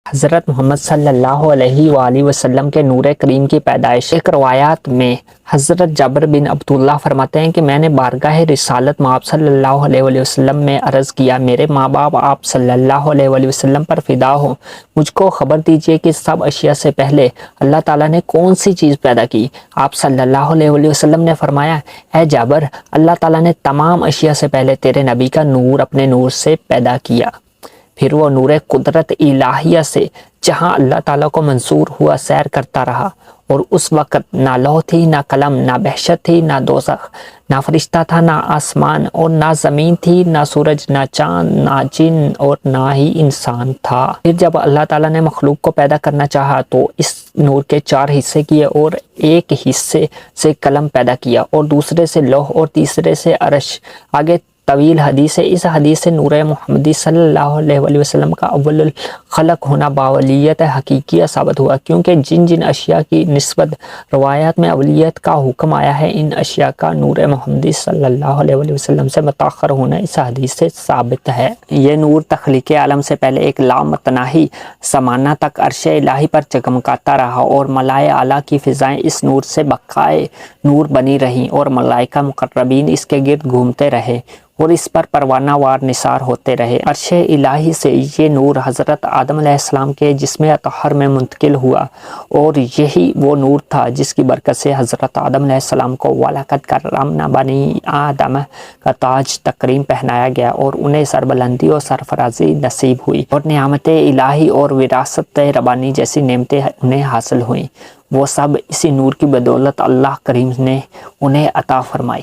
حضرت محمد صلی اللہ علیہ وآلہ وسلم کے نور کریم کی پیدائش۔ ایک روایات میں حضرت جابر بن عبداللہ فرماتے ہیں کہ میں نے بارگاہ رسالت آپ صلی اللہ علیہ وآلہ وسلم میں عرض کیا، میرے ماں باپ آپ صلی اللہ علیہ وآلہ وسلم پر فدا ہوں، مجھ کو خبر دیجئے کہ سب اشیاء سے پہلے اللہ تعالیٰ نے کون سی چیز پیدا کی؟ آپ صلی اللہ علیہ وآلہ وسلم نے فرمایا، اے جابر، اللہ تعالیٰ نے تمام اشیاء سے پہلے تیرے نبی کا نور اپنے نور سے پیدا کیا، پھر وہ نور قدرت الہیہ سے جہاں اللہ تعالیٰ کو منظور ہوا سیر کرتا رہا، اور اس وقت نہ لوح تھی، نہ قلم، نہ وحشت تھی، نہ دوزخ، نہ فرشتہ تھا، نہ آسمان، اور نہ زمین تھی، نہ سورج، نہ چاند، نہ جن، اور نہ ہی انسان تھا۔ پھر جب اللہ تعالیٰ نے مخلوق کو پیدا کرنا چاہا تو اس نور کے 4 حصے کیے، اور ایک حصے سے قلم پیدا کیا، اور دوسرے سے لوح، اور تیسرے سے عرش۔ آگے طویل حدیث ہے۔ اس حدیث سے نور محمدی صلی اللہ علیہ وآلہ وسلم کا اول الخلق ہونا باولیت حقیقیہ ثابت ہوا، کیونکہ جن جن اشیاء کی نسبت روایات میں اولیت کا حکم آیا ہے، ان اشیاء کا نور محمدی صلی اللہ علیہ وآلہ وسلم سے متاخر ہونا اس حدیث سے ثابت ہے۔ یہ نور تخلیق عالم سے پہلے ایک لامتناہی زمانہ تک عرش الہی پر چمکاتا رہا، اور ملائے اعلیٰ کی فضائیں اس نور سے بقائے نور بنی رہیں، اور ملائکہ مقربین اس کے گرد گھومتے رہے اور اس پر پروانہ وار نثار ہوتے رہے۔ عرش الہی سے یہ نور حضرت آدم علیہ السلام کے جسم اطہر میں منتقل ہوا، اور یہی وہ نور تھا جس کی برکت سے حضرت آدم علیہ السلام کو وَلَقَدْ كَرَّمْنَا بَنِي آدَمَ کا تاج تکریم پہنایا گیا، اور انہیں سربلندی اور سرفرازی نصیب ہوئی، اور نعمت الہی اور وراثت ربانی جیسی نعمتیں انہیں حاصل ہوئیں۔ وہ سب اسی نور کی بدولت اللہ کریم نے انہیں عطا فرمائی۔